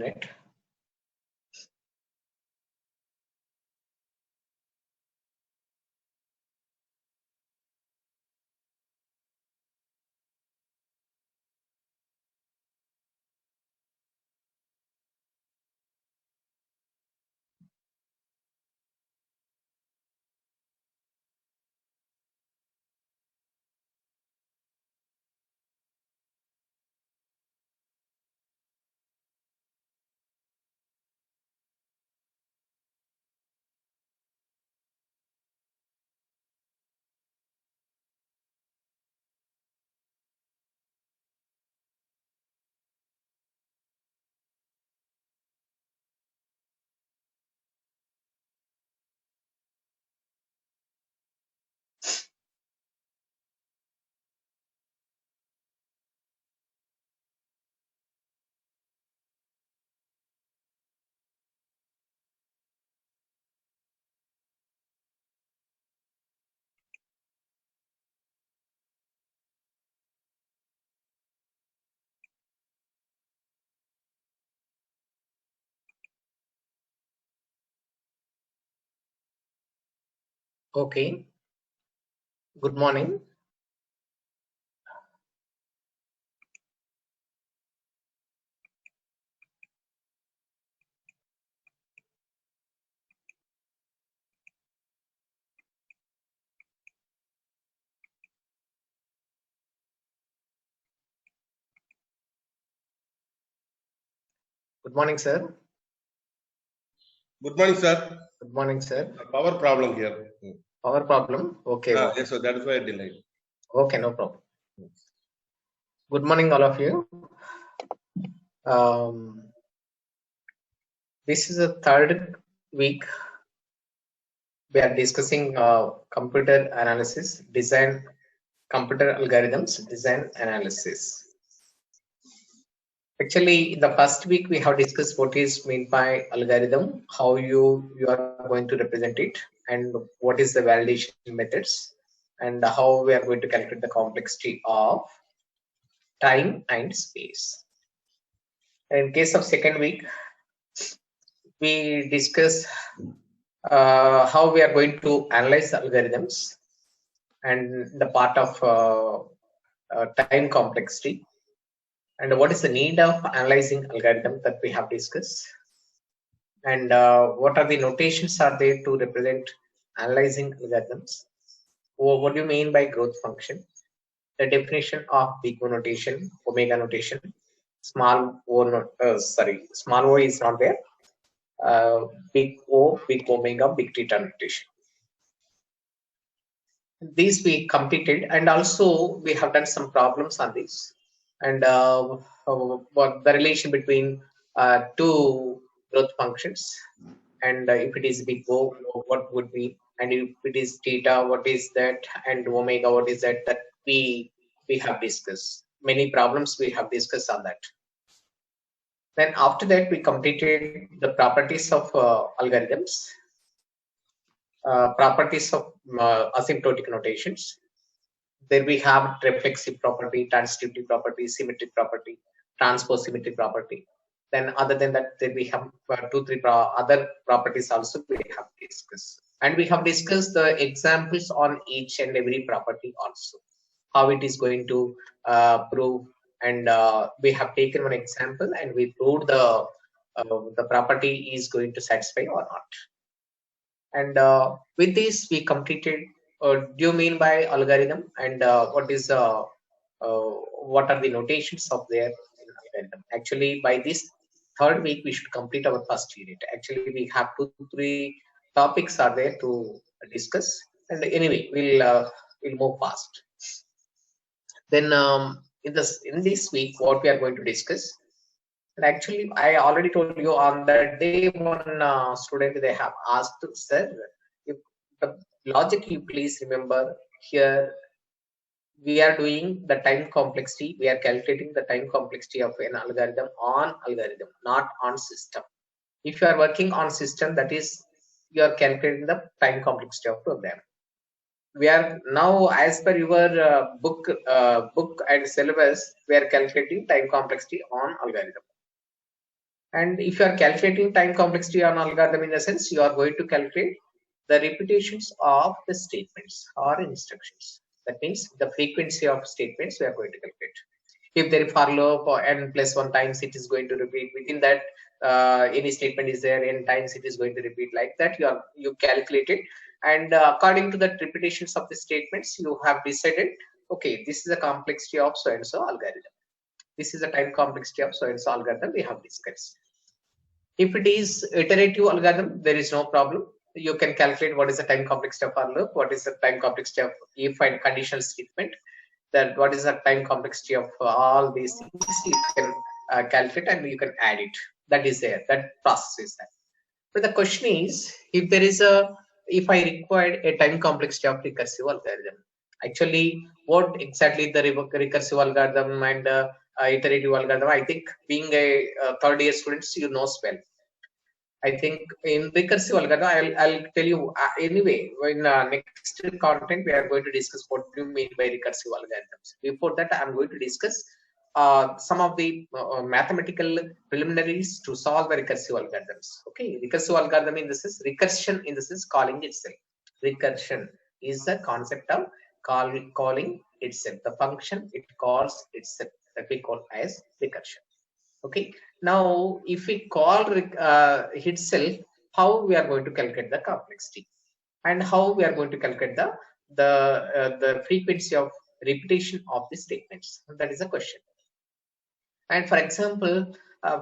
minute. Okay. Good morning. Good morning, sir. Good morning, sir. Good morning, sir. A power problem here. Power problem. Okay. Yes, so that is why I delayed. Okay, no problem. Good morning, all of you. This is the third week. We are discussing computer analysis, design, computer algorithms, design analysis. Actually, in the first week, we have discussed what is meant by algorithm, how you are going to represent it, and what is the validation methods, and how we are going to calculate the complexity of time and space. And in case of second week, we discuss how we are going to analyze algorithms and the part of time complexity, and what is the need of analyzing algorithm that we have discussed, and what are the notations are there to represent analyzing algorithms. What do you mean by growth function? The definition of big O notation, omega notation, small o, small o is not there. Big O, big omega, big theta notation. These we completed, and also we have done some problems on this, and what the relation between two growth functions, and if it is big O, what would be, and if it is theta, what is that, and omega, what is that? That we have discussed. Many problems we have discussed on that. Then after that, we completed the properties of algorithms, properties of asymptotic notations. There we have reflexive property, transitivity property, symmetric property, transpose symmetric property. Then other than that, then we have other properties also we have discussed. And we have discussed the examples on each and every property also, how it is going to prove. And we have taken one example and we proved the property is going to satisfy or not. And with this, we completed. Do you mean by algorithm, and what are the notations of their algorithm? Actually, by this third week, we should complete our first unit. Actually, we have 2-3 topics are there to discuss. And anyway, we'll move fast. Then in this week, what we are going to discuss. And actually, I already told you on the day one student they have asked, sir, if the logic you please remember here, we are doing the time complexity. We are calculating the time complexity of an algorithm on algorithm, not on system. If you are working on system, that is, you are calculating the time complexity of program. We are now, as per your book and syllabus, we are calculating time complexity on algorithm. And if you are calculating time complexity on algorithm, in the sense you are going to calculate the repetitions of the statements or instructions. That means the frequency of statements we are going to calculate. If there is for loop or n plus one times, it is going to repeat within that. Any statement is there n times, it is going to repeat like that. You calculate it, and according to the repetitions of the statements, you have decided, okay, this is the complexity of so and so algorithm. This is the time complexity of so and so algorithm we have discussed. If it is iterative algorithm, there is no problem. You can calculate what is the time complexity of our loop, what is the time complexity of if and conditional statement, that what is the time complexity of all these things. You can calculate and you can add it. That is there. That process is there. But the question is, if I required a time complexity of recursive algorithm, actually, what exactly the recursive algorithm and iterative algorithm? I think being a third year students, you know well. I think in recursive algorithm, I'll tell you anyway. In next content, we are going to discuss what do you mean by recursive algorithms. Before that, I'm going to discuss some of the mathematical preliminaries to solve the recursive algorithms. Okay, recursive algorithm in this is recursion in this is calling itself. Recursion is the concept of calling itself. The function it calls itself that we call as recursion. Okay, now if we call itself, how we are going to calculate the complexity and how we are going to calculate the frequency of repetition of the statements. That is the question. And for example,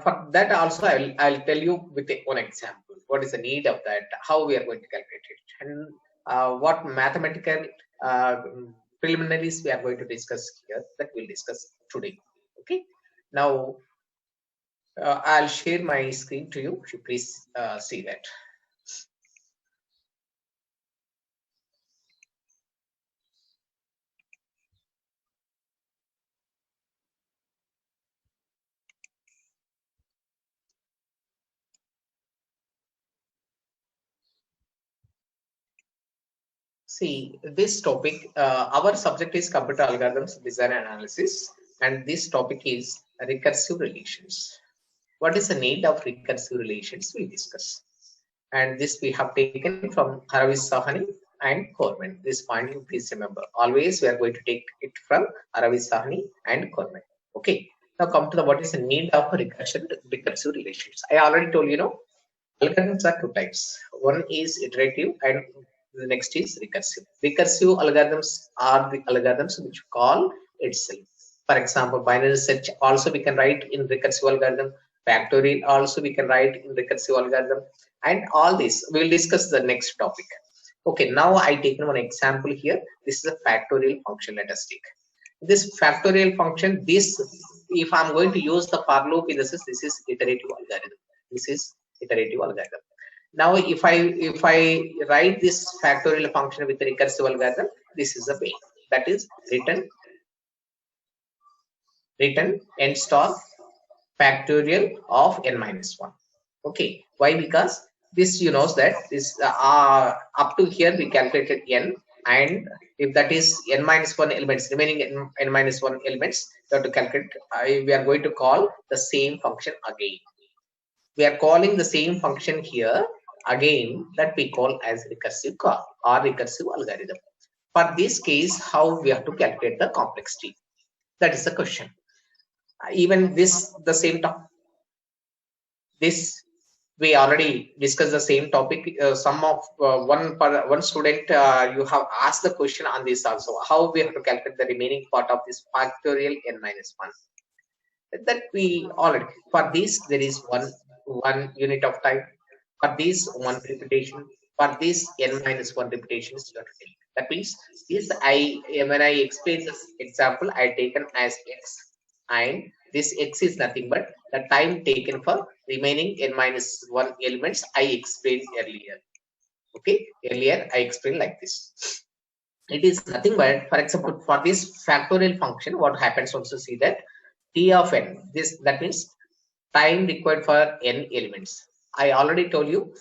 for that also I'll tell you with one example what is the need of that, how we are going to calculate it, and what mathematical uh, preliminaries we are going to discuss here, that we'll discuss today. Okay, now I'll share my screen to you. If you please see that. See, this topic, our subject is computer algorithms, design and analysis, and this topic is recursive relations. What is the need of recursive relations? We'll discuss. And this we have taken from Aravind Sahani and Corman. This point you please remember. Always we are going to take it from Aravind Sahani and Corman. Okay. Now come to the what is the need of recursive relations. I already told you know algorithms are two types. One is iterative and the next is recursive. Recursive algorithms are the algorithms which call itself. For example, binary search also we can write in recursive algorithm. Factorial also we can write in recursive algorithm. And all this, we will discuss the next topic. Okay, now I taken one example here. This is a factorial function, let us take. This factorial function, if I'm going to use the for loop in this is iterative algorithm. This is iterative algorithm. Now if I write this factorial function with recursive algorithm, this is the way. That is return n star factorial of n minus 1. Okay, why? Because this you know that this up to here we calculated n, and if that is n minus 1 elements, remaining n minus 1 elements, we have to calculate. We are going to call the same function again. We are calling the same function here again, that we call as recursive call or recursive algorithm. For this case, how we have to calculate the complexity? That is the question. Even this the same this we already discussed the same topic. Some of one student you have asked the question on this also, how we have to calculate the remaining part of this factorial n minus 1. That we already, for this there is one unit of time, for this one repetition, for this n minus 1 repetitions you have to take. That means this when I explain this example, I taken as x, and this x is nothing but the time taken for remaining n minus 1 elements I explained earlier. Okay, earlier I explained like this. It is nothing but, for example, for this factorial function, what happens once you see that t of n, this that means time required for n elements. I already told you,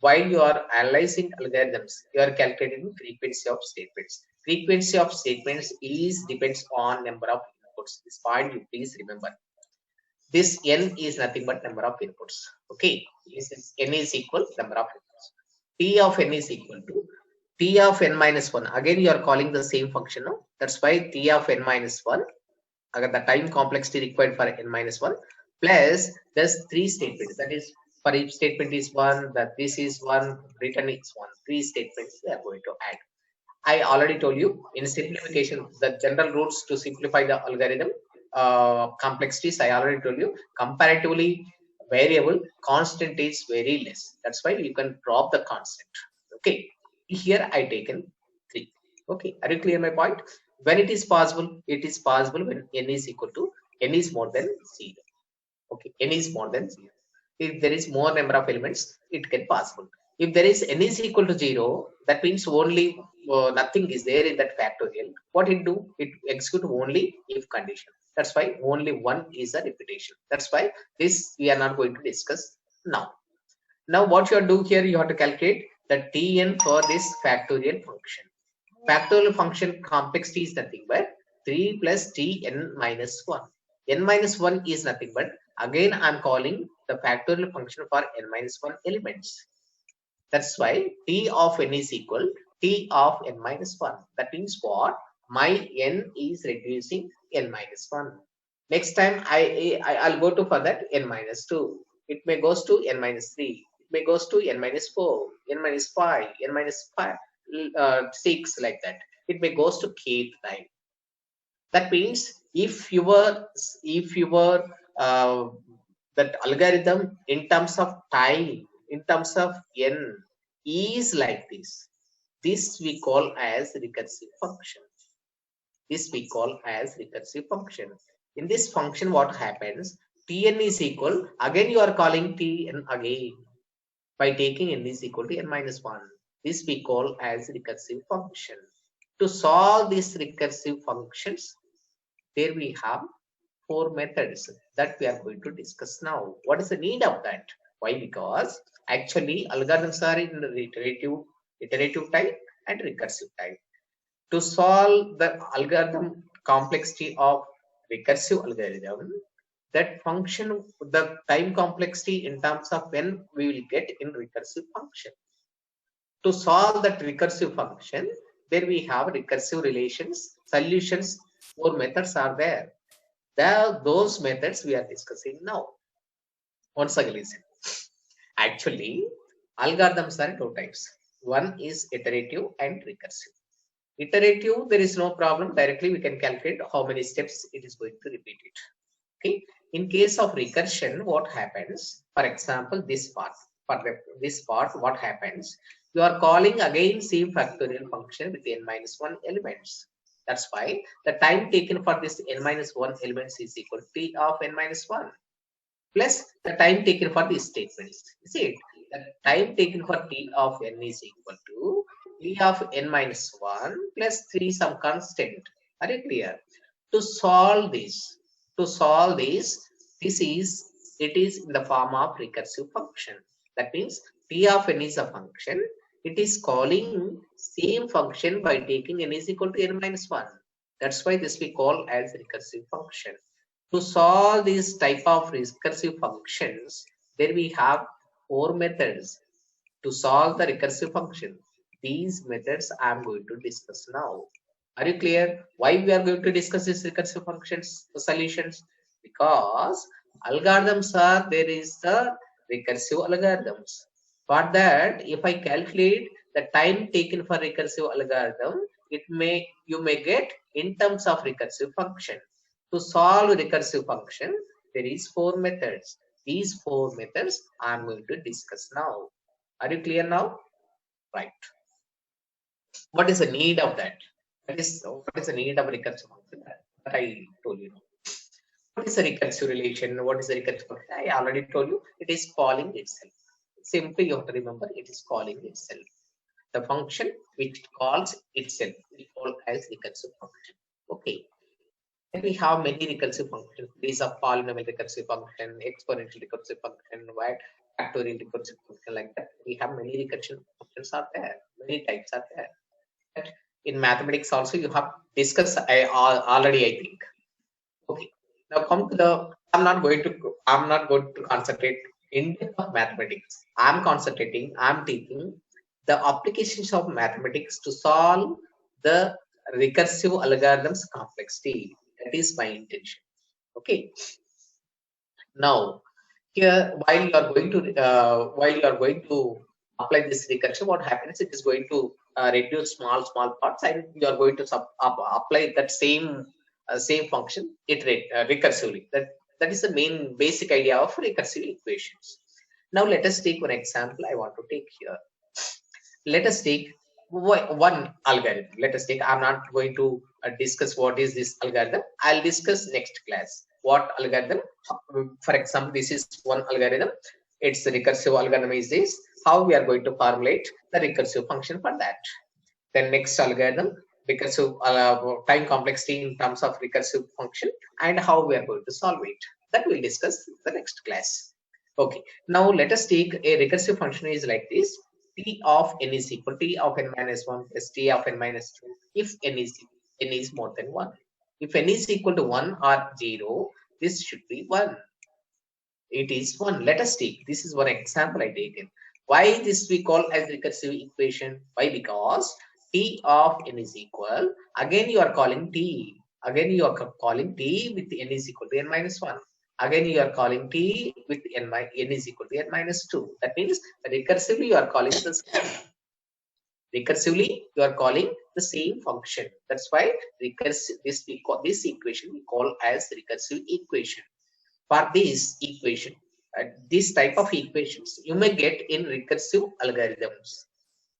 while you are analyzing algorithms, you are calculating frequency of statements. Frequency of statements is depends on number of inputs. This point you please remember. This n is nothing but number of inputs. Okay, this is n is equal number of inputs. T of n is equal to T of n minus 1. Again, you are calling the same function. No? That's why T of n minus 1, the time complexity required for n minus 1, plus there's three statements. That is, for each statement is 1, that this is 1, return is 1. Three statements we are going to add. I already told you in simplification, the general rules to simplify the algorithm complexities. I already told you comparatively variable constant is very less. That's why you can drop the constant. Okay, here I taken 3. Okay, are you clear my point? When it is possible when n is equal to n is more than 0. Okay, n is more than 0. If there is more number of elements, it can possible. If there is n is equal to 0, that means only nothing is there in that factorial. What it do? It execute only if condition. That's why only one is a repetition. That's why this we are not going to discuss now. Now what you are doing here, you have to calculate the Tn for this factorial function. Factorial function complexity is nothing but 3 plus Tn minus 1. N minus 1 is nothing but, again I am calling the factorial function for n minus 1 elements. That's why T of n is equal T of n minus 1. That means what? My n is reducing n minus 1. Next time I'll go to for that n minus 2. It may goes to n minus 3. It may goes to n minus 4, n minus 5, n minus 5, 6, like that. It may goes to kth time. That means if your that algorithm in terms of time, in terms of n, is like this we call as recursive function. This we call as recursive function. In this function, what happens? Tn is equal, again you are calling Tn again by taking n is equal to n minus 1. This we call as recursive function. To solve these recursive functions, there we have 4 methods that we are going to discuss now. What is the need of that? Why? Because actually algorithms are in iterative type and recursive type. To solve the algorithm complexity of recursive algorithm, that function, the time complexity in terms of when we will get in recursive function. To solve that recursive function, there we have recursive relations, solutions. 4 methods are there. Those methods we are discussing now. Once again, listen. Actually, algorithms are 2 types. One is iterative and recursive. Iterative, there is no problem. Directly we can calculate how many steps it is going to repeat it. Okay. In case of recursion, what happens? For example, this part. For this part, what happens? You are calling again same factorial function with n minus 1 elements. That's why the time taken for this n minus 1 elements is equal to T of n minus 1 plus the time taken for these statements. You see it? The time taken for T of n is equal to T of n minus 1 plus 3 some constant. Are you clear? To solve this, it is in the form of recursive function. That means T of n is a function. It is calling same function by taking n is equal to n minus 1. That's why this we call as recursive function. To solve these type of recursive functions, there we have 4 methods to solve the recursive function. These methods I am going to discuss now. Are you clear? Why we are going to discuss these recursive functions solutions? Because algorithms are, there is the recursive algorithms. For that, if I calculate the time taken for recursive algorithm, you may get in terms of recursive function. To solve recursive function, there is 4 methods. These 4 methods I am going to discuss now. Are you clear now? Right. What is the need of that? What is the need of recursive function? That I told you. What is the recursive relation? What is the recursive function? I already told you. It is calling itself. Simply you have to remember, it is calling itself. The function which calls itself we call as recursive function. Okay. Then we have many recursive functions. These are polynomial recursive function, exponential recursive function, factorial recursive function, like that. We have many recursive functions are there. Many types are there. But in mathematics also you have discussed already, I think. Okay. Now come to the I'm not going to concentrate in depth of mathematics. I'm taking the applications of mathematics to solve the recursive algorithms complexity. That is my intention. Okay. Now, here, while you are going to apply this recursion, what happens? It is going to reduce small parts, and you are going to apply that same function iterate recursively. That is the main basic idea of recursive equations. Now, let us take one example. I want to take here. Let us take one algorithm. Let us take, I'm not going to discuss what is this algorithm. I'll discuss next class what algorithm. For example, this is one algorithm. It's the recursive algorithm is this, how we are going to formulate the recursive function for that. Then next algorithm, recursive time complexity in terms of recursive function, and how we are going to solve it, that we'll discuss the next class. Okay, now let us take a recursive function is like this. T of n is equal to t of n minus 1 plus t of n minus 2 if n is more than 1. If n is equal to 1 or 0, this should be 1. It is 1. Let us take, this is one example I taken. Why this we call as recursive equation? Why? Because t of n is equal, again you are calling t, again you are calling t with n is equal to n minus 1, again you are calling t with n is equal to n minus 2. That means recursively you are calling the same function. That's why recursive, this equation we call as recursive equation. For this equation, this type of equations you may get in recursive algorithms.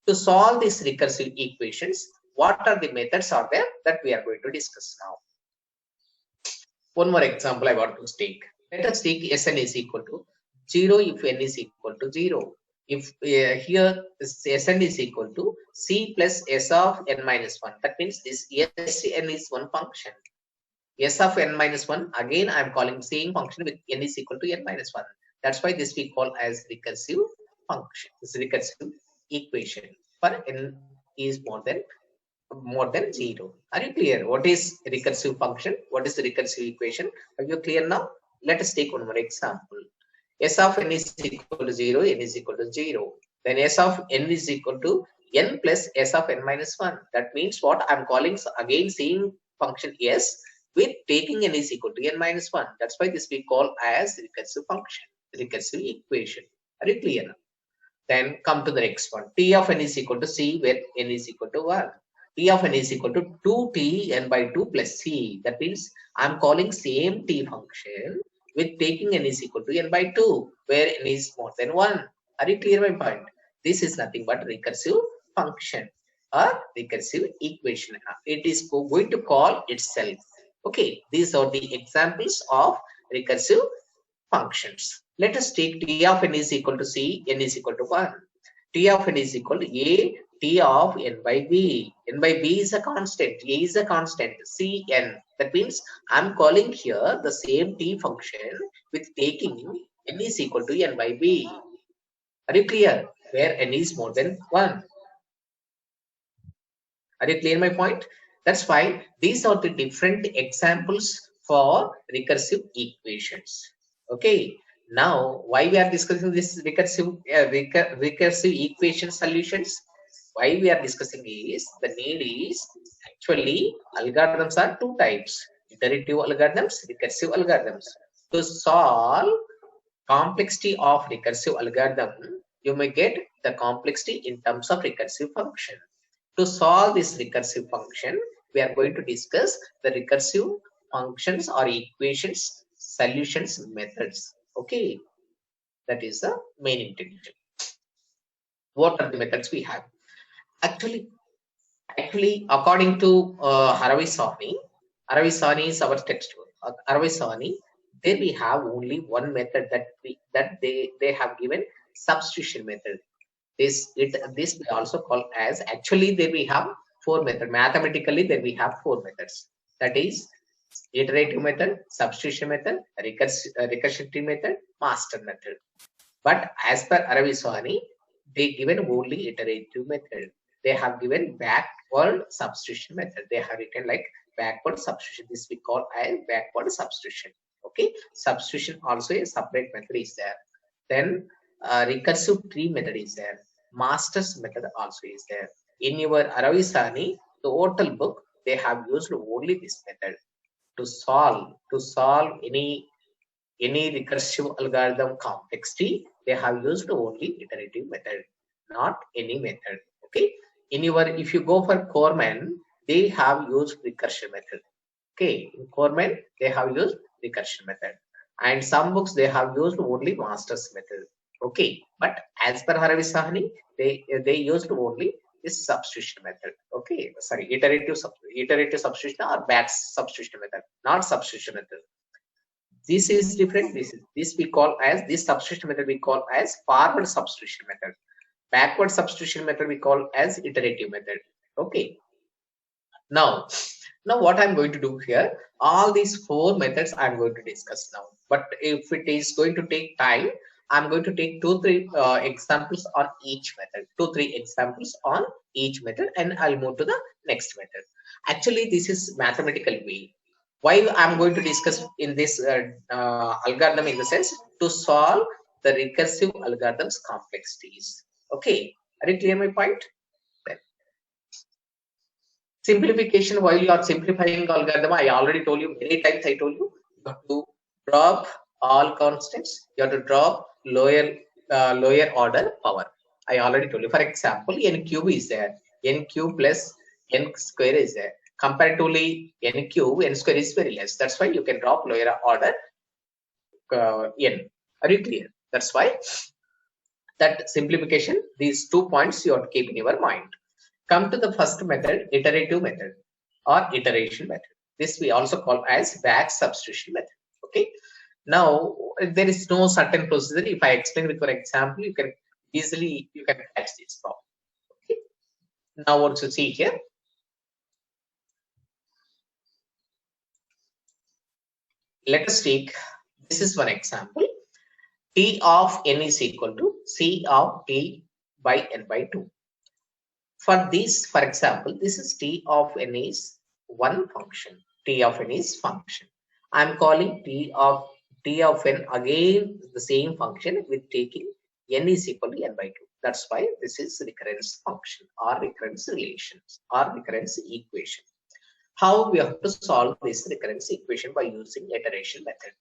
To solve these recursive equations, what are the methods are there that we are going to discuss now? One more example I want to take. Let us take Sn is equal to 0 if n is equal to 0. If here Sn is equal to c plus s of n minus 1. That means this Sn is one function. S of n minus 1, again I am calling same function with n is equal to n minus 1. That's why this we call as recursive function. This recursive equation for n is more than 0. Are you clear? What is recursive function? What is the recursive equation? Are you clear now? Let us take one more example. S of n is equal to 0, n is equal to 0. Then S of n is equal to n plus S of n minus 1. That means what I'm calling again same function S with taking n is equal to n minus 1. That's why this we call as recursive function, recursive equation. Are you clear now? Then come to the next one. T of n is equal to c where n is equal to 1. T of n is equal to 2t n by 2 plus c. That means I'm calling same t function with taking n is equal to n by 2 where n is more than 1. Are you clear my point? This is nothing but recursive function or recursive equation. It is going to call itself. Okay, these are the examples of recursive functions. Let us take t of n is equal to c, n is equal to 1. T of n is equal to a, t of n by b. N by b is a constant, a is a constant, c n. That means I'm calling here the same t function with taking n is equal to n by b. Are you clear? Where n is more than 1. Are you clear my point? That's why these are the different examples for recursive equations. Okay. Now, why we are discussing this recursive equation solutions? Why we are discussing is the need is actually algorithms are two types: iterative algorithms, recursive algorithms. To solve complexity of recursive algorithm, you may get the complexity in terms of recursive function. To solve this recursive function, we are going to discuss the recursive functions or equations solutions methods. Okay, that is the main intention. What are the methods we have? Actually, according to Aravisani is our textbook. Aravisani, there we have only one method that they have given, substitution method. This we also call as, actually there we have four methods. Mathematically there we have four methods. That is iterative method, substitution method, recursive method, master method. But as per Araviswani, they given only iterative method. They have given backward substitution method. They have written like backward substitution. This we call as backward substitution. Okay, substitution also a separate method is there. Then recursive tree method is there. Masters method also is there. In your Aravisani total book, they have used only this method to solve any recursive algorithm complexity. They have used only iterative method, not any method. Okay, in your, if you go for Corman, they have used recursion method. Okay, in Corman they have used recursion method, and some books they have used only masters method. Okay, but as per Haravisahani, they used only this substitution method. Okay, sorry, iterative substitution or batch substitution method, not substitution method. This is different. This we call as, this substitution method we call as forward substitution method. Backward substitution method we call as iterative method. Okay. Now what I'm going to do here, all these four methods I'm going to discuss now. But if it is going to take time, I'm going to take 2-3 examples on each method, 2-3 examples on each method, and I'll move to the next method. Actually, this is mathematical way. Why I'm going to discuss in this algorithm, in the sense to solve the recursive algorithms complexities. Okay, are you clear my point? Simplification, while you are simplifying algorithm, I already told you many times, I told you, you have to drop all constants, you have to drop lower order power. I already told you. For example, n cube is there, n cube plus n square is there. Comparatively, n cube, n square is very less. That's why you can drop lower order n. Are you clear? That's why that simplification, these 2 points you have to keep in your mind. Come to the first method, iterative method or iteration method. This we also call as batch substitution method. Okay. Now there is no certain procedure. If I explain with your example, you can easily catch this problem. Okay. Now what you see here. Let us take, this is one example. T of n is equal to C of t by n by 2. For this, for example, this is T of n is one function. T of n is function. I'm calling T of n again the same function with taking n is equal to n by 2. That's why this is recurrence function or recurrence relations or recurrence equation. How we have to solve this recurrence equation by using iteration method?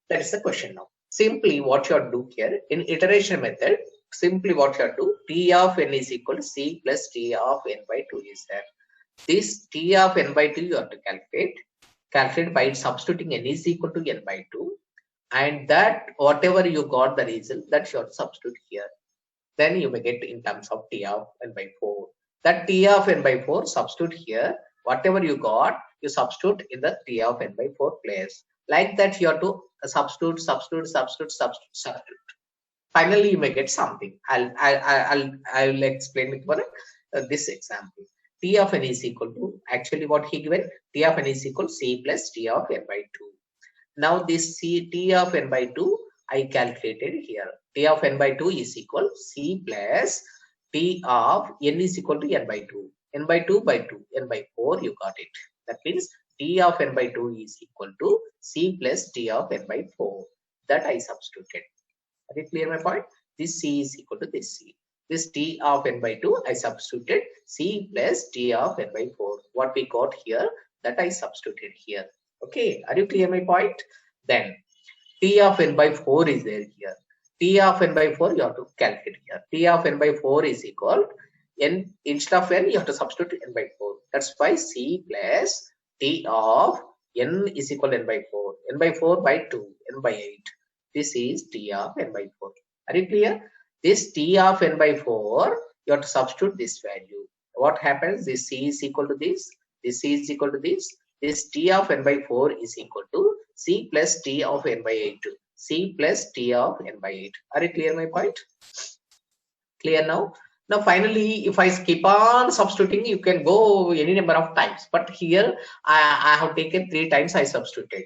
That is the question now. Simply what you are do here in iteration method, simply what you are do, T of n is equal to C plus T of n by 2 is there. This T of n by 2 you have to calculate by substituting n is equal to n by 2, and that whatever you got the result, that you have to substitute here. Then you may get in terms of T of n by 4. That T of n by 4 substitute here, whatever you got, you substitute in the T of n by 4 place. Like that you have to substitute. Finally you may get something. I'll explain with one this example. T of n is equal to, actually what he given, T of n is equal to C plus T of n by 2. Now this T of n by 2 I calculated here. T of n by 2 is equal C plus T of n is equal to n by 2. N by 2 by 2, n by 4 you got it. That means T of n by 2 is equal to C plus T of n by 4. That I substituted. Are you clear my point? This C is equal to this C. This T of n by 2 I substituted C plus T of n by 4. What we got here, that I substituted here. Okay, are you clear my point? Then T of n by 4 is there here. T of n by 4 you have to calculate here. T of n by 4 is equal, n instead of n you have to substitute n by 4. That's why C plus T of n is equal to n by 4. N by 4 by 2, n by 8. This is T of n by 4. Are you clear? This T of n by 4, you have to substitute this value. What happens? This C is equal to this C is equal to this T of n by 4 is equal to C plus T of n by 8. C plus T of n by 8. Are you clear my point? Clear now? Now finally, if I keep on substituting, you can go any number of times. But here I have taken 3 times I substituted.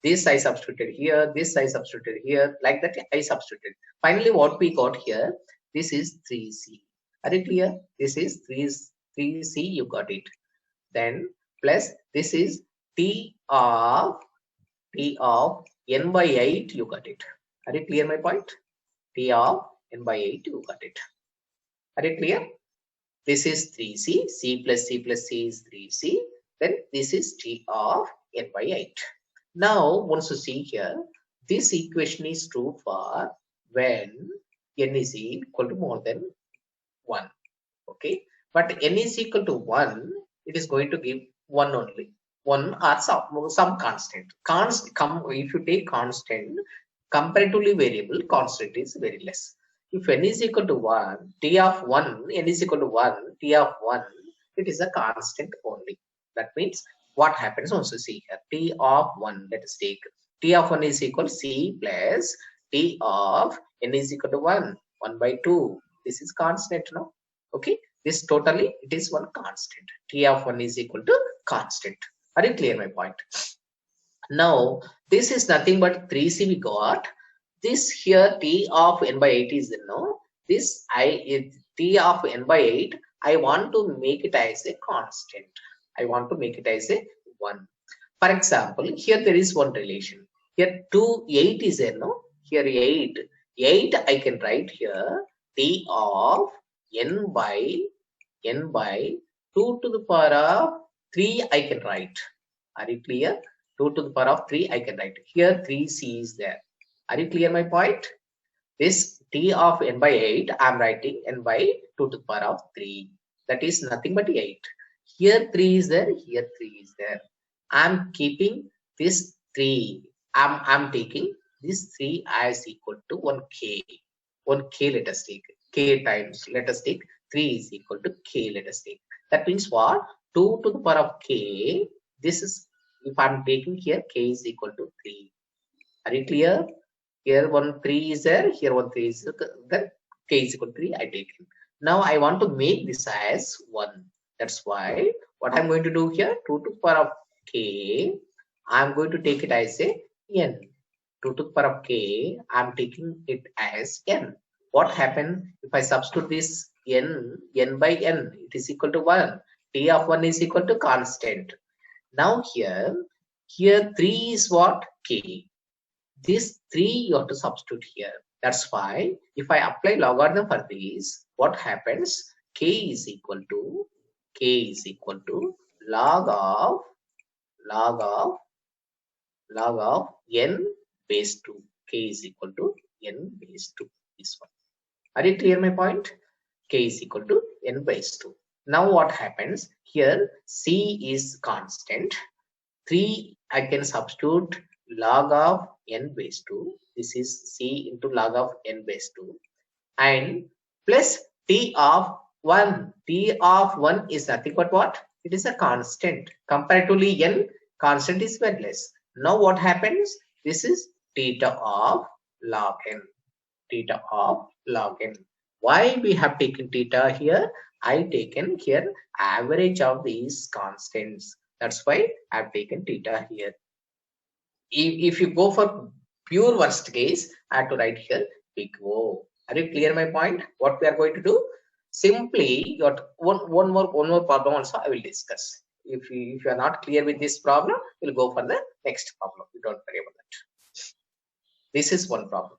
This I substituted here, this I substituted here, like that I substituted. Finally, what we got here, this is 3C. Are you clear? This is 3C, you got it. Then plus this is T of n by 8, you got it. Are you clear my point? T of n by 8, you got it. Are you clear? This is 3c, c plus c plus c is 3c. Then this is T of n by 8. Now, once you see here, this equation is true for when n is equal to more than 1. Okay, but n is equal to 1, it is going to give 1 only. 1 or some constant. If you take constant, comparatively variable, constant is very less. If n is equal to 1, t of 1, n is equal to 1, t of 1, it is a constant only. That means what happens once you see here, t of 1, let us take t of 1 is equal to c plus t of n is equal to 1 by 2. This is constant now. Okay, this totally it is one constant. T of 1 is equal to constant. Are you clear my point? Now this is nothing but 3c we got. This here T of n by 8 is no. This T of n by 8. I want to make it as a constant. I want to make it as a 1. For example, here there is one relation. Here 2, 8 is there, no? Here 8. 8 I can write here T of n by 2 to the power of 3 I can write. Are you clear? 2 to the power of 3 I can write. Here 3c is there. Are you clear my point? This T of n by 8, I am writing n by 2 to the power of 3. That is nothing but 8. Here 3 is there, here 3 is there. I am keeping this 3. I'm taking this 3 as equal to 1k. 1k let us take. K times, let us take 3 is equal to k, let us take. That means what? 2 to the power of k. This is, if I'm taking here, k is equal to 3. Are you clear? Here 1 3 is there, here 1 3 is there, k is equal to 3 I take it. Now I want to make this as 1. That's why what I'm going to do here, 2 to the power of k, I'm going to take it as a n. 2 to the power of k, I'm taking it as n. What happened if I substitute this n by n, it is equal to 1. T of 1 is equal to constant. Now here 3 is what? K. This 3 you have to substitute here. That's why if I apply logarithm for this, what happens? K is equal to log of n base 2. K is equal to n base 2. This one. Are you clear my point? K is equal to n base 2. Now what happens? Here C is constant. 3 I can substitute log of n base 2. This is C into log of n base 2. And plus T of 1. T of 1 is nothing but what? It is a constant. Comparatively n, constant is very less. Now what happens? This is theta of log n. Theta of log n. Why we have taken theta here? I taken here average of these constants. That's why I have taken theta here. If you go for pure worst case, I have to write here big O. Are you clear my point? What we are going to do? Simply, got one more problem also I will discuss. If you are not clear with this problem, we'll go for the next problem. You don't worry about that. This is one problem.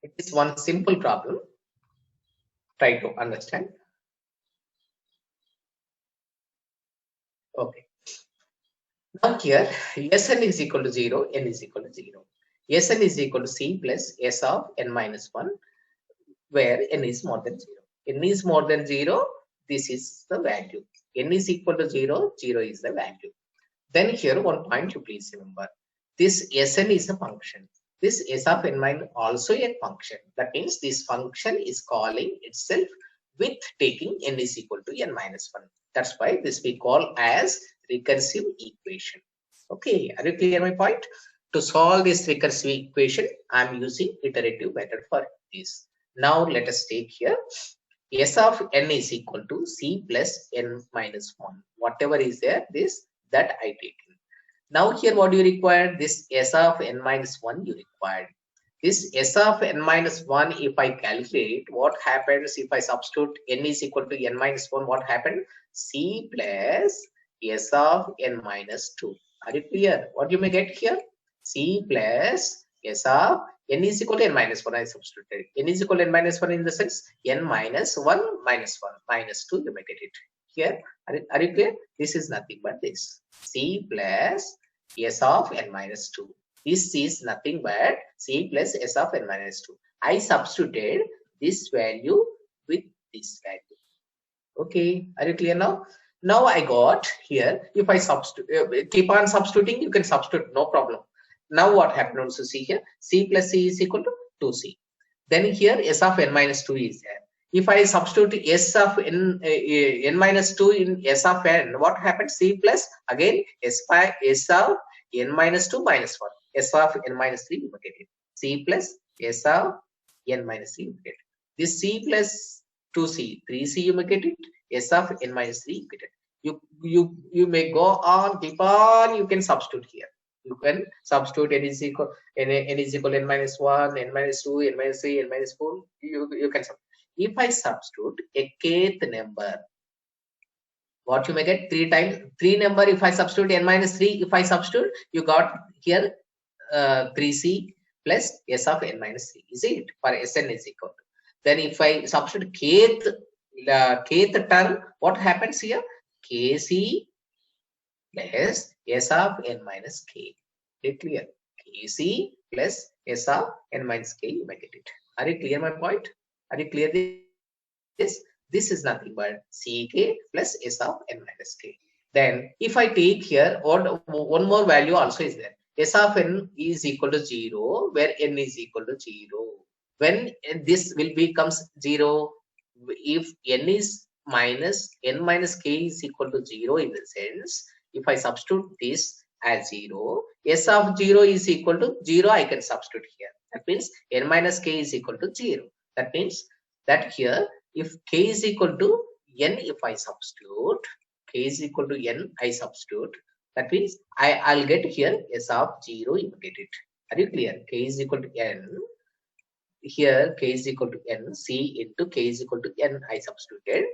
It is one simple problem. Try to understand. Okay. Now here, Sn is equal to 0, n is equal to 0. Sn is equal to c plus s of n minus 1, where n is more than 0. N is more than 0, this is the value. N is equal to 0, 0 is the value. Then here one point you please remember. This Sn is a function. This s of n minus also a function. That means this function is calling itself with taking n is equal to n minus 1. That's why this we call as recursive equation. Okay, are you clear my point? To solve this recursive equation, I am using iterative method for this. Now let us take here s of n is equal to c plus n minus 1. Whatever is there, this that I taken. Now here what do you require? This s of n minus 1 you required. This s of n minus 1, if I calculate, what happens if I substitute n is equal to n minus 1, what happened? C plus s of n minus 2. Are you clear? What you may get here? C plus s of n is equal to n minus 1. I substituted n is equal to n minus 1 in the sense n minus 1 minus 1 minus 2. You may get it here. Are you clear? This is nothing but this c plus s of n minus 2. This is nothing but c plus s of n minus 2. I substituted this value with this value. Okay, are you clear now? Now I got here, if I substitute, keep on substituting, you can substitute, no problem. Now what happens to see here? C plus C is equal to 2C. Then here S of n minus 2 is there. If I substitute S of n minus 2 in S of n, what happens? C plus again S of n minus 2 minus 1. S of n minus 3, you get it. C plus S of n minus 3, you get it. This C plus 2C, 3C, you may get it. S of n minus 3, you get it. You may go on, keep on, you can substitute here. You can substitute n is equal n minus 1, n minus 2, n minus 3, n minus 4. You can substitute. If I substitute a kth number, what you may get 3 number. If I substitute n minus 3, if I substitute, you got here 3c plus s of n minus 3. Is it? For Sn is equal to. Then if I substitute kth term, what happens here? Kc plus s of n minus k. Is it clear? Kc plus s of n minus k, you may get it. Are you clear my point? Are you clear this? This is nothing but ck plus s of n minus k. Then if I take here, one more value also is there. S of n is equal to 0, where n is equal to 0. When this will becomes 0, if n is minus n minus k is equal to 0, in the sense, if I substitute this as 0, s of 0 is equal to 0, I can substitute here. That means n minus k is equal to 0. That means that here, if k is equal to n, if I substitute, k is equal to n, I substitute. That means I'll get here s of 0, you get it. Are you clear? K is equal to n. Here k is equal to n, c into k is equal to n, I substituted.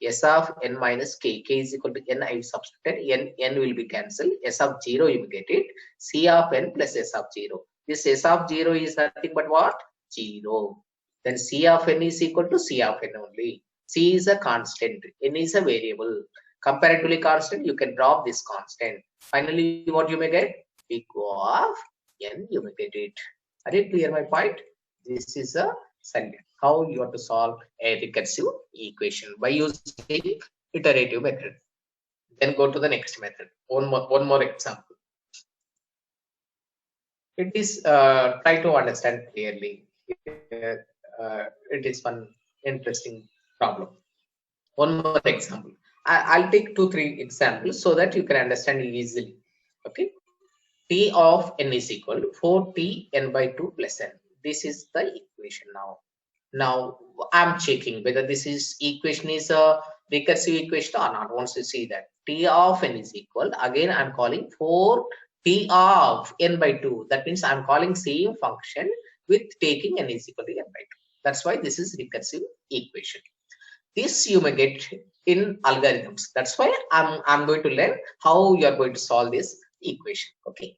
S of n minus k, k is equal to n, I substituted. N will be cancelled. S of 0, you will get it. C of n plus s of 0. This s of 0 is nothing but what? 0. Then c of n is equal to c of n only. C is a constant, n is a variable. Comparatively constant, you can drop this constant. Finally, what you may get? Big O of n, you may get it. Are you clear my point? This is a solution. How you have to solve a recursive equation by using iterative method. Then go to the next method. One more example. It is try to understand clearly. It is one interesting problem. One more example. I'll take 2-3 examples so that you can understand easily. Okay. T of n is equal to 4t n by 2 plus n. This is the equation now. Now I'm checking whether this is equation is a recursive equation or not. Once you see that t of n is equal, again I'm calling 4 t of n by 2. That means I'm calling same function with taking n is equal to n by 2. That's why this is recursive equation. This you may get in algorithms. That's why I'm going to learn how you are going to solve this equation. Okay.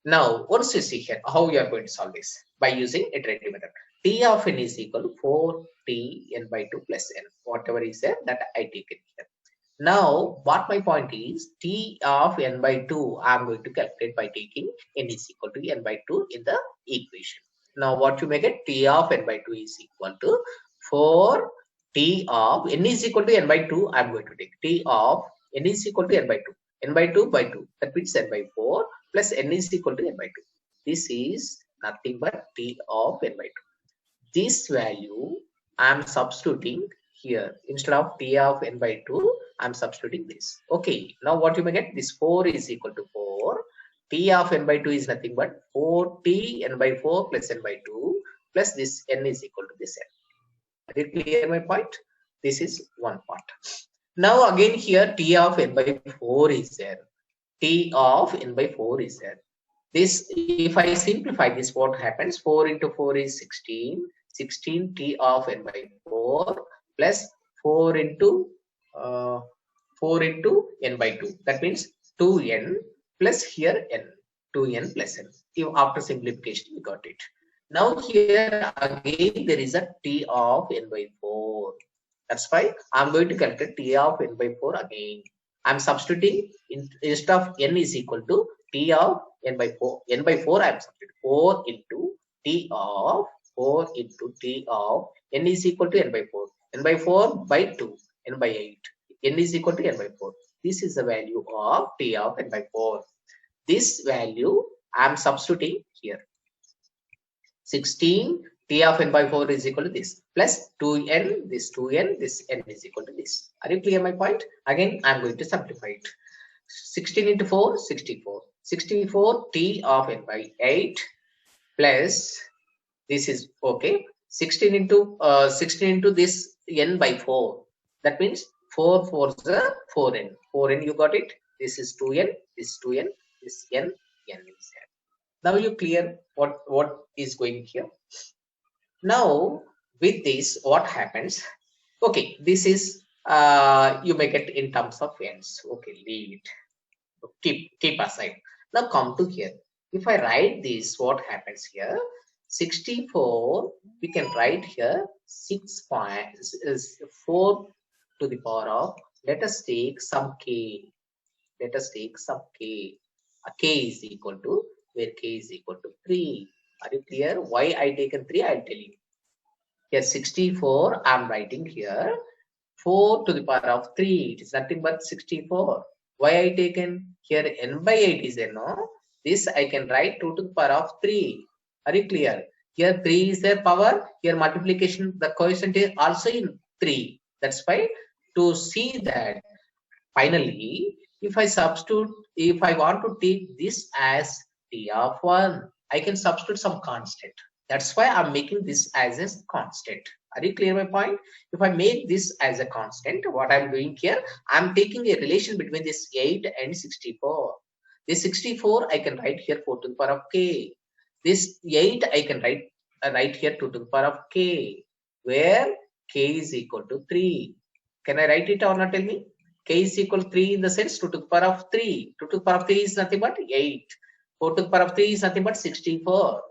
Now, once you see here how you are going to solve this by using iterative method. T of n is equal to 4t n by 2 plus n. Whatever is there, that I take it here. Now, what my point is, t of n by 2, I'm going to calculate by taking n is equal to n by 2 in the equation. Now, what you may get, t of n by 2 is equal to 4 t of n is equal to n by 2. I'm going to take t of n is equal to n by 2. N by 2 by 2. That means n by 4 plus n is equal to n by 2. This is nothing but t of n by 2. This value I'm substituting here. Instead of t of n by 2, I'm substituting this. Okay. Now what you may get? This 4 is equal to 4. T of n by 2 is nothing but 4t n by 4 plus n by 2 plus this n is equal to this n. Are you clear my point? This is one part. Now again here t of n by 4 is there. T of n by 4 is there. This, if I simplify this, what happens? 4 into 4 is 16. 16 t of n by 4 plus 4 into 4 into n by 2. That means 2n plus here n. 2n plus n. After simplification, we got it. Now here again there is a t of n by 4. That's why I'm going to calculate t of n by 4 again. I'm substituting instead of n is equal to t of n by 4. N by 4 I'm substituting 4 into t of 4 into t of n is equal to n by 4. N by 4 by 2. N by 8. N is equal to n by 4. This is the value of t of n by 4. This value I'm substituting here. 16 t of n by 4 is equal to this plus 2n, this 2n, this n is equal to this. Are you clear my point? Again, I'm going to simplify it. 16 into 4, 64. 64 t of n by 8 plus this is okay. 16 into this n by 4. That means 4 4 is 4n. 4n you got it. This is 2n, this 2n, this n is there. Now you clear what is going here. Now with this what happens? Okay, this is you make it in terms of n's. Okay, leave it. Keep aside. Now come to here. If I write this, what happens here? 64 we can write here 4 to the power of, let us take some k. Let us take some k. K is equal to, where k is equal to 3. Are you clear? Why I taken 3? I'll tell you. Here 64 I'm writing here 4 to the power of 3. It is nothing but 64. Why I taken here n by 8 is n, no? This I can write 2 to the power of 3. Are you clear? Here 3 is their power. Here multiplication, the coefficient is also in 3. That's why to see that finally, if I substitute, if I want to take this as t of 1, I can substitute some constant. That's why I'm making this as a constant. Are you clear my point? If I make this as a constant, what I'm doing here, I'm taking a relation between this 8 and 64. This 64 I can write here 4 to the power of k. This 8 I can write here 2 to the power of k, where k is equal to 3. Can I write it or not? Tell me. K is equal to 3 in the sense 2 to the power of 3. 2 to the power of 3 is nothing but 8. 4 to the power of 3 is nothing but 64.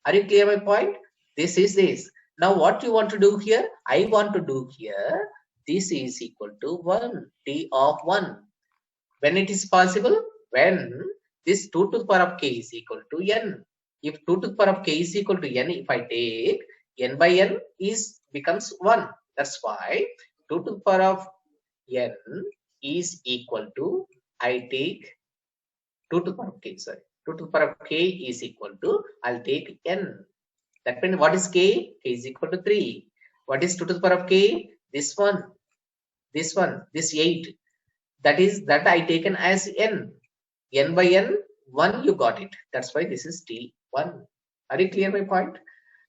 Are you clear my point? This is this. Now what you want to do here? I want to do here, this is equal to 1, t of 1. When it is possible? When this 2 to the power of k is equal to n. If 2 to the power of k is equal to n, if I take n by n becomes 1. That's why 2 to the power of n is equal to, I take 2 to the power of k, sorry. 2 to the power of k is equal to, I'll take n. That means what is k? K is equal to 3. What is 2 to the power of k? This one, this 8. That I taken as n. N by n, 1 you got it. That's why this is t1. Are you clear my point?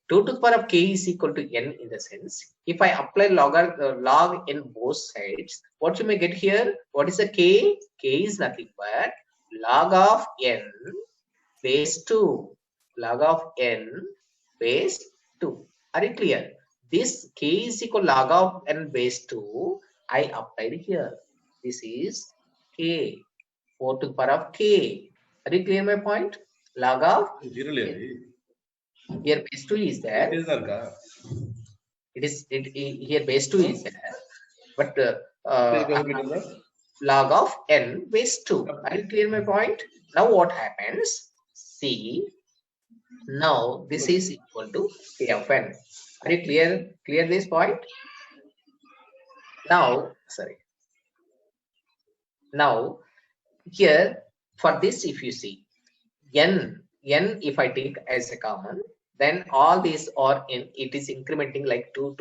2 to the power of k is equal to n in the sense, if I apply log in both sides, what you may get here? What is the k? K is nothing but log of n base 2. Log of n base 2. Are you clear? This k is equal to log of n base 2. I applied here. This is k. 4 to the power of k. Are you clear my point? Log of Really? here base 2 is there. Here base 2 is there. But log of n base 2. Are you clear my point? Now what happens? See, now this is equal to k of n. Are you clear this point? Now, sorry. Now here for this, if you see n if I take as a common, then all these are in, it is incrementing like 2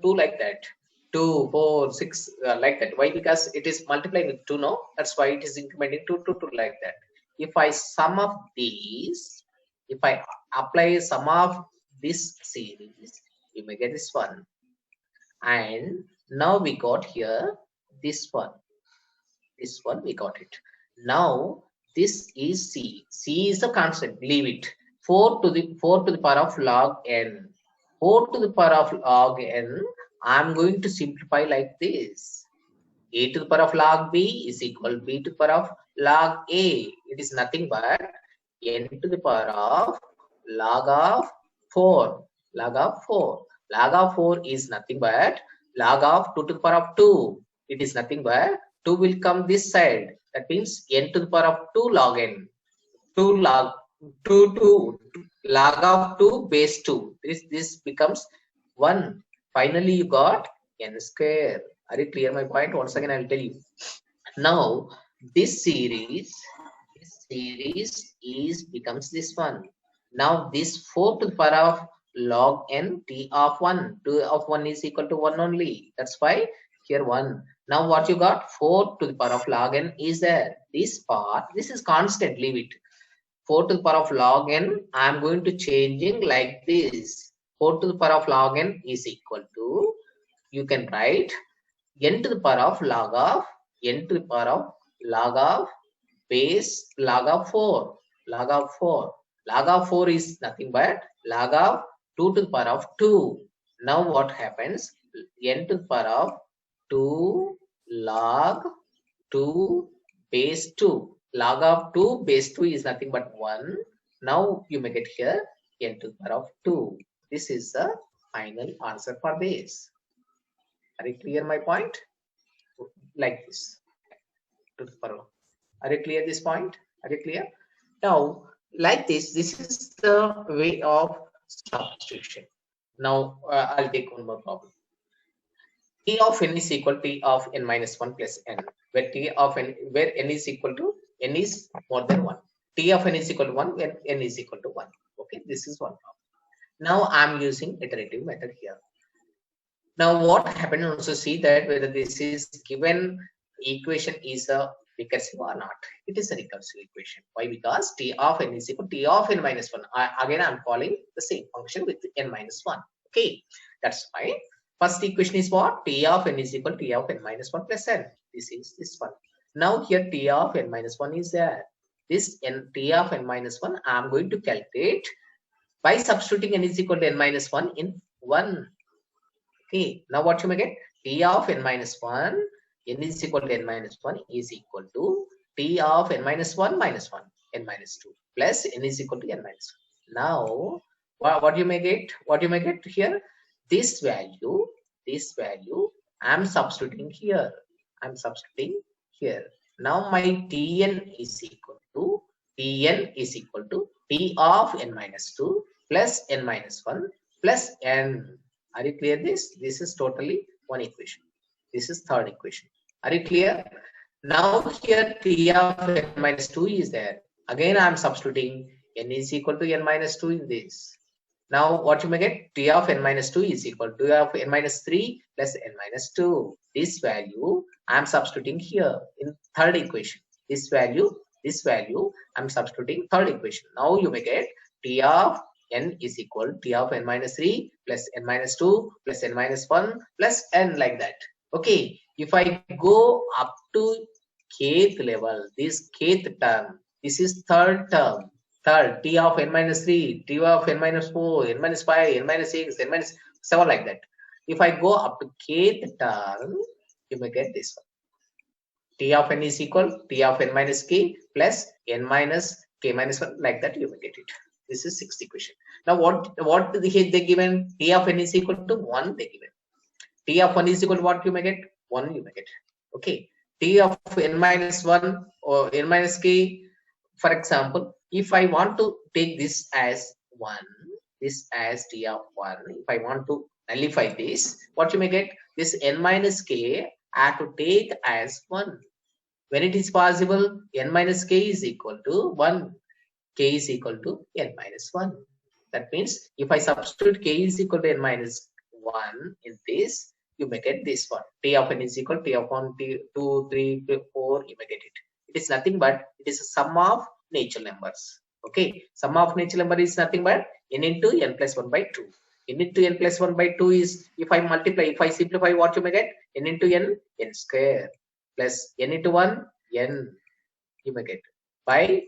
like that. 2 4 6 like that. Why? Because it is multiplying with 2, no? That's why it is incrementing 2 like that. If I sum of these, if I apply sum of this series, you may get this one. And now we got here this one. This one we got it. Now this is c. C is the constant. Leave it. 4 to the power of log n. 4 to the power of log n. I'm going to simplify like this. A to the power of log b is equal to b to the power of log a. It is nothing but n to the power of log of 4. Log of 4. Log of 4 is nothing but log of 2 to the power of 2. It is nothing but 2 will come this side. That means n to the power of 2 log n. 2 log 2 to log of 2 base 2. This becomes 1. Finally, you got n square. Are you clear my point? Once again, I'll tell you. Now, this series is becomes this one. Now, this 4 to the power of log n t of 1. 2 of 1 is equal to 1 only. That's why here 1. Now, what you got? 4 to the power of log n is there. This part, this is constant, leave it. 4 to the power of log n, I am going to changing like this. 4 to the power of log n is equal to, you can write n to the power of log of n to the power of log of base log of 4. Log of 4. Log of 4 is nothing but log of 2 to the power of 2. Now what happens? N to the power of 2 log 2 base 2. Log of 2 base 2 is nothing but 1. Now you make it here n to the power of 2. This is the final answer for this. Are you clear my point? Like this. To the power. Are you clear this point? Are you clear? Now, like this is the way of substitution. Now, I'll take one more problem. T of n is equal to T of n minus 1 plus n, where T of n, where n is equal to, n is more than 1. T of n is equal to 1 when n is equal to 1. Okay, this is one problem. Now, I'm using iterative method here. Now, what happened? Also see that whether this is given equation is a recursive or not. It is a recursive equation. Why? Because T of n is equal to T of n minus 1. Again, I'm calling the same function with n minus 1. Okay, that's why first equation is what? T of n is equal to T of n minus 1 plus n. This is this one. Now here T of n minus 1 is there. This n T of n minus 1 I'm going to calculate by substituting n is equal to n minus 1 in 1. Okay, now what you may get? T of n minus 1, n is equal to n minus 1 is equal to T of n minus 1 minus 1, n minus 2 plus n is equal to n minus 1. Now, what you may get? What you may get here? This value, I'm substituting here. I'm substituting here. Now my Tn is equal to T of n minus 2 plus n minus 1 plus n. Are you clear this? This is totally one equation. This is third equation. Are you clear? Now here T of n minus 2 is there. Again I am substituting n is equal to n minus 2 in this. Now what you may get? T of n minus 2 is equal to T of n minus 3 plus n minus 2. This value I am substituting here in third equation. This value I'm substituting third equation. Now you may get T of n is equal to T of n minus 3 plus n minus 2 plus n minus 1 plus n, like that. Okay, if I go up to kth level, this kth term, this is third term. Third, T of n minus 3, T of n minus 4, n minus 5, n minus 6, n minus 7, like that. If I go up to kth term, you may get this one. T of n is equal to T of n minus k plus n minus k minus 1, like that you may get it. This is sixth equation. Now what they given? T of n is equal to 1 they given. T of 1 is equal to what you may get? 1 you may get. Okay. T of n minus 1 or n minus k, for example, if I want to take this as 1, this as T of 1, if I want to nullify this, what you may get? This n minus k I have to take as 1. When it is possible, n minus k is equal to 1. K is equal to n minus 1. That means if I substitute k is equal to n minus 1 in this, you may get this one. T of n is equal to T of 1, T 2, 3, 4, you may get it. It is nothing but it is a sum of natural numbers. Okay, sum of natural number is nothing but n into n plus 1 by 2. N into n plus 1 by 2 is, if I multiply, if I simplify, what you may get? N into n, n square plus n into 1, n, you may get by